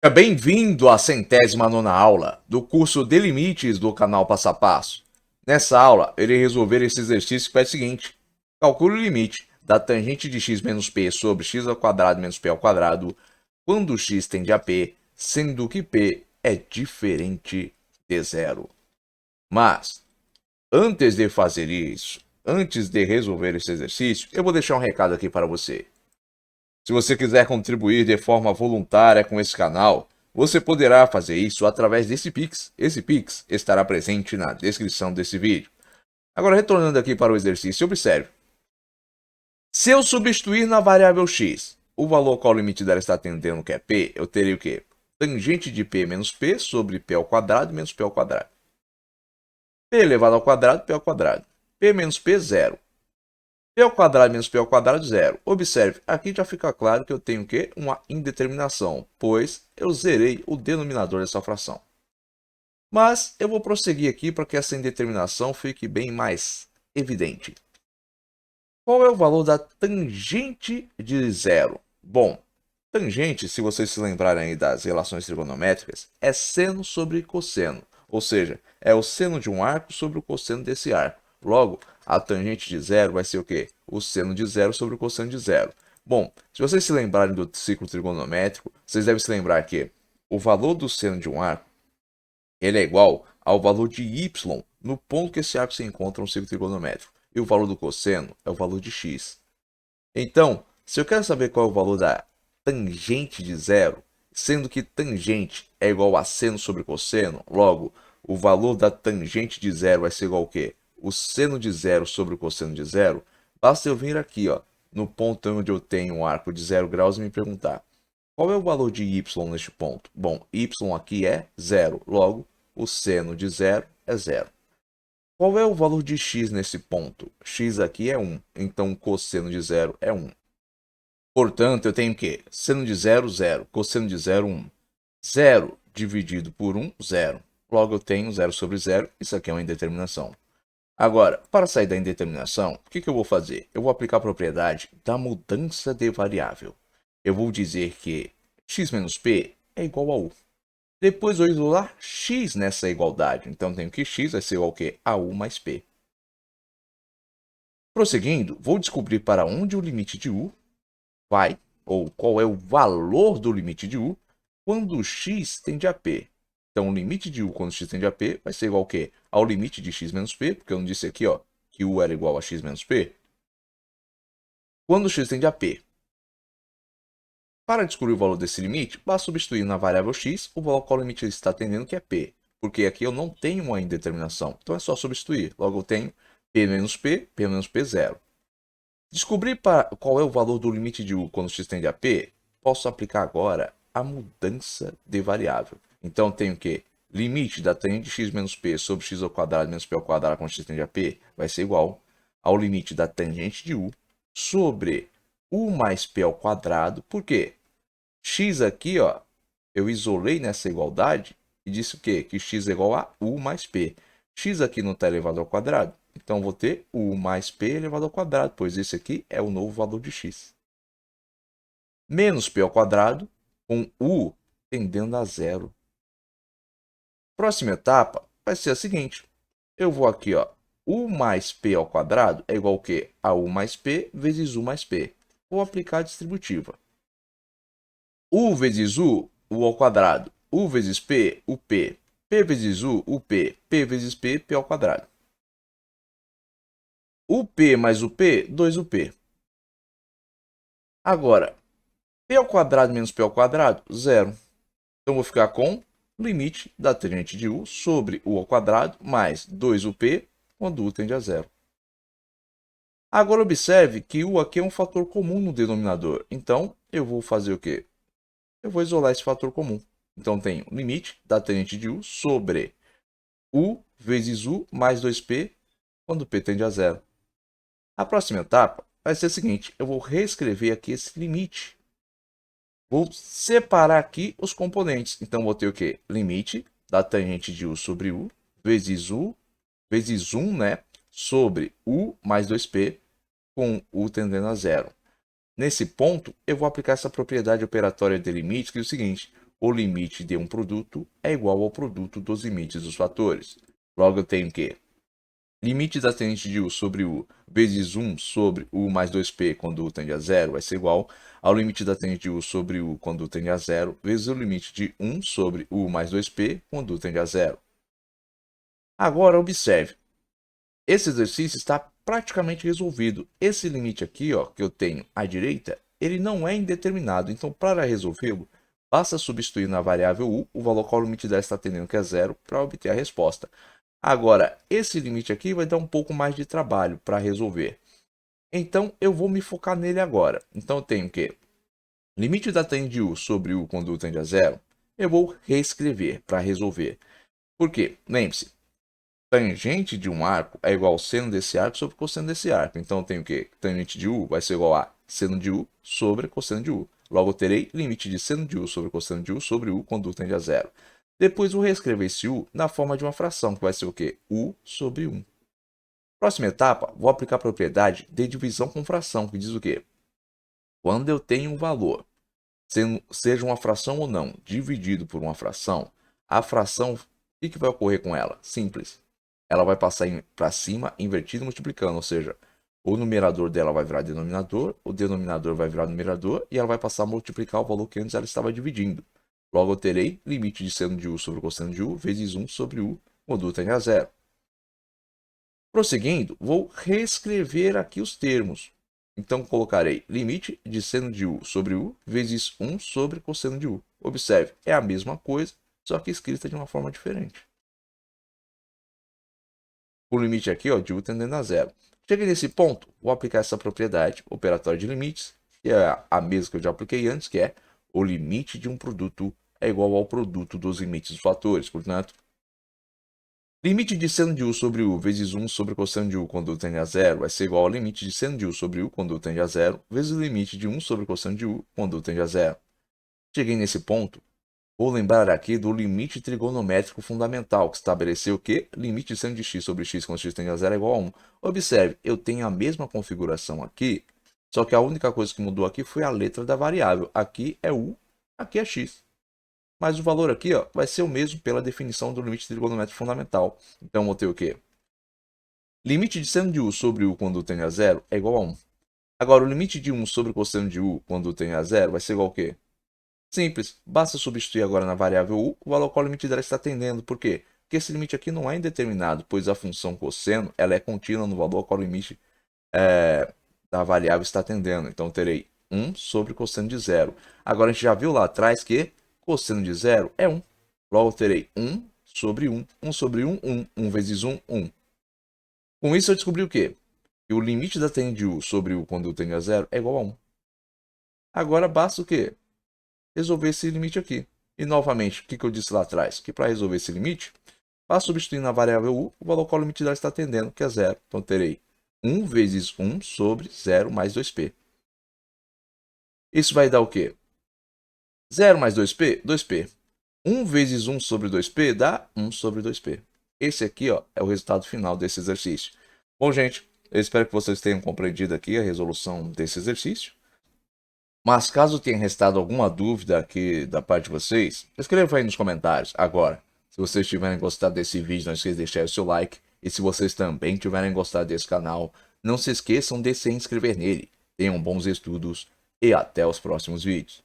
Bem-vindo à 109ª aula do curso de limites do canal Passo a Passo. Nessa aula, irei resolver esse exercício que faz o seguinte. Calcule o limite da tangente de x menos p sobre x ao quadrado menos p ao quadrado quando x tende a p, sendo que p é diferente de zero. Mas, antes de fazer isso, antes de resolver esse exercício, eu vou deixar um recado aqui para você. Se você quiser contribuir de forma voluntária com esse canal, você poderá fazer isso através desse Pix. Esse Pix estará presente na descrição desse vídeo. Agora, retornando aqui para o exercício, observe. Se eu substituir na variável x o valor qual o limite dela está atendendo, que é p, eu terei o quê? Tangente de p menos p sobre p ao quadrado menos p ao quadrado. P elevado ao quadrado, p ao quadrado. P menos p, zero. P ao quadrado menos P ao quadrado, zero. Observe, aqui já fica claro que eu tenho o quê? Uma indeterminação, pois eu zerei o denominador dessa fração. Mas eu vou prosseguir aqui para que essa indeterminação fique bem mais evidente. Qual é o valor da tangente de zero? Bom, tangente, se vocês se lembrarem aí das relações trigonométricas, é seno sobre cosseno. Ou seja, é o seno de um arco sobre o cosseno desse arco. Logo, a tangente de zero vai ser o quê? O seno de zero sobre o cosseno de zero. Bom, se vocês se lembrarem do ciclo trigonométrico, vocês devem se lembrar que o valor do seno de um arco ele é igual ao valor de y no ponto que esse arco se encontra no ciclo trigonométrico. E o valor do cosseno é o valor de x. Então, se eu quero saber qual é o valor da tangente de zero, sendo que tangente é igual a seno sobre cosseno, logo, o valor da tangente de zero vai ser igual ao quê? O seno de zero sobre o cosseno de zero. Basta eu vir aqui, ó, no ponto onde eu tenho um arco de 0 graus e me perguntar qual é o valor de y neste ponto? Bom, y aqui é zero, logo, o seno de zero é zero. Qual é o valor de x nesse ponto? X aqui é 1, então o cosseno de zero é 1. Portanto, eu tenho que seno de zero, zero, cosseno de zero, 1. 0 dividido por 1, zero. Logo, eu tenho 0 sobre zero, isso aqui é uma indeterminação. Agora, para sair da indeterminação, o que eu vou fazer? Eu vou aplicar a propriedade da mudança de variável. Eu vou dizer que x menos p é igual a u. Depois vou isolar x nessa igualdade. Então, tenho que x vai ser igual ao quê? A u mais p. Prosseguindo, vou descobrir para onde o limite de u vai, ou qual é o valor do limite de u, quando x tende a p. Então, o limite de u quando x tende a p vai ser igual ao quê? Ao limite de x menos p, porque eu não disse aqui ó, que u era igual a x menos p. Quando x tende a p. Para descobrir o valor desse limite, basta substituir na variável x o valor qual o limite está atendendo, que é p. Porque aqui eu não tenho uma indeterminação, então é só substituir. Logo eu tenho p menos p, zero. Descobrir qual é o valor do limite de u quando x tende a p, posso aplicar agora a mudança de variável. Então, tenho que limite da tangente de x menos p sobre x ao quadrado menos p ao quadrado quando x tende a p vai ser igual ao limite da tangente de u sobre u mais p ao quadrado. Por quê? X aqui, ó, eu isolei nessa igualdade e disse o quê? Que x é igual a u mais p. X aqui não está elevado ao quadrado. Então, vou ter u mais p elevado ao quadrado, pois esse aqui é o novo valor de x. Menos p ao quadrado, com u tendendo a zero. Próxima etapa vai ser a seguinte. Eu vou aqui, ó, u mais p ao quadrado é igual ao quê? A u mais p vezes u mais p. Vou aplicar a distributiva. U vezes u ao quadrado. U vezes p, p. P vezes u, p. P vezes p ao quadrado. UP mais UP, 2UP. Agora, P ao quadrado menos P ao quadrado, zero. Então, vou ficar com limite da tangente de U sobre U ao quadrado mais 2UP, quando U tende a zero. Agora, observe que U aqui é um fator comum no denominador. Então, eu vou fazer o quê? Eu vou isolar esse fator comum. Então, tenho limite da tangente de U sobre U vezes U mais 2P, quando P tende a zero. A próxima etapa vai ser a seguinte, eu vou reescrever aqui esse limite. Vou separar aqui os componentes. Então, vou ter o quê? Limite da tangente de U sobre U vezes 1, né? Sobre U mais 2P com U tendendo a zero. Nesse ponto, eu vou aplicar essa propriedade operatória de limite, que é o seguinte. o limite de um produto é igual ao produto dos limites dos fatores. Logo eu tenho que limite da tendente de U sobre U vezes 1 sobre U mais 2P quando U tende a zero vai ser igual ao limite da tendente de U sobre U quando U tende a zero vezes o limite de 1 sobre U mais 2P quando U tende a zero. Agora observe, esse exercício está praticamente resolvido. Esse limite aqui, ó, que eu tenho à direita, ele não é indeterminado. Então, para resolvê-lo, basta substituir na variável U o valor qual o limite dela está tendendo, que é zero, para obter a resposta. Agora, esse limite aqui vai dar um pouco mais de trabalho para resolver. Então, eu vou me focar nele agora. Então, eu tenho que limite da tangente de U sobre U quando U tende a zero, eu vou reescrever para resolver. Por quê? Lembre-se, tangente de um arco é igual ao seno desse arco sobre cosseno desse arco. Então, eu tenho que tangente de U vai ser igual a seno de U sobre cosseno de U. Logo, eu terei limite de seno de U sobre cosseno de U sobre U quando U tende a zero. Depois, vou reescrever esse U na forma de uma fração, que vai ser o quê? U sobre 1. Próxima etapa, vou aplicar a propriedade de divisão com fração, que diz o quê? Quando eu tenho um valor, seja uma fração ou não, dividido por uma fração, a fração, o que vai ocorrer com ela? Simples. Ela vai passar para cima, invertido e multiplicando, ou seja, o numerador dela vai virar denominador, o denominador vai virar numerador e ela vai passar a multiplicar o valor que antes ela estava dividindo. Logo, eu terei limite de seno de U sobre cosseno de U vezes 1 sobre U quando U tende a zero. Prosseguindo, vou reescrever aqui os termos. Então, colocarei limite de seno de U sobre U vezes 1 sobre cosseno de U. Observe, é a mesma coisa, só que escrita de uma forma diferente. O limite aqui, ó, de U tendendo a zero. Cheguei nesse ponto, vou aplicar essa propriedade operatória de limites, que é a mesma que eu já apliquei antes, que é o limite de um produto é igual ao produto dos limites dos fatores. Portanto, limite de seno de U sobre U vezes 1 sobre cosseno de U quando U tende a zero vai ser igual ao limite de seno de U sobre U quando U tende a zero vezes o limite de 1 sobre cosseno de U quando U tende a zero. Cheguei nesse ponto, vou lembrar aqui do limite trigonométrico fundamental, que estabeleceu que limite de seno de x sobre x quando x tende a zero é igual a 1. Observe, eu tenho a mesma configuração aqui, só que a única coisa que mudou aqui foi a letra da variável. Aqui é U, aqui é x. Mas o valor aqui, ó, vai ser o mesmo pela definição do limite trigonométrico fundamental. Então, vou ter o quê? Limite de seno de U sobre U quando U tende a zero é igual a 1. Agora, o limite de 1 sobre cosseno de U quando U tende a zero vai ser igual ao quê? Simples, basta substituir agora na variável U o valor qual o limite dela está tendendo. Por quê? Porque esse limite aqui não é indeterminado, pois a função cosseno ela é contínua no valor qual o limite da variável está tendendo. Então, terei 1 sobre cosseno de zero. Agora, a gente já viu lá atrás que cosseno de zero é 1. Logo, terei 1 sobre 1. 1 sobre 1, 1. 1 vezes 1, 1. Com isso, eu descobri o quê? Que o limite da tangente de U sobre U quando U tende a zero é igual a 1. Agora, basta o quê? Resolver esse limite aqui. E, novamente, o que eu disse lá atrás? Que para resolver esse limite, basta substituir na variável U o valor qual o limite dela está tendendo, que é 0. Então, terei 1 vezes 1 sobre 0 mais 2P. Isso vai dar o quê? 0 mais 2P, 2P. 1 vezes 1 sobre 2P dá 1 sobre 2P. Esse aqui, ó, é o resultado final desse exercício. Bom, gente, eu espero que vocês tenham compreendido aqui a resolução desse exercício. Mas caso tenha restado alguma dúvida aqui da parte de vocês, escreva aí nos comentários. Agora, se vocês tiverem gostado desse vídeo, não esqueçam de deixar o seu like. E se vocês também tiverem gostado desse canal, não se esqueçam de se inscrever nele. Tenham bons estudos e até os próximos vídeos.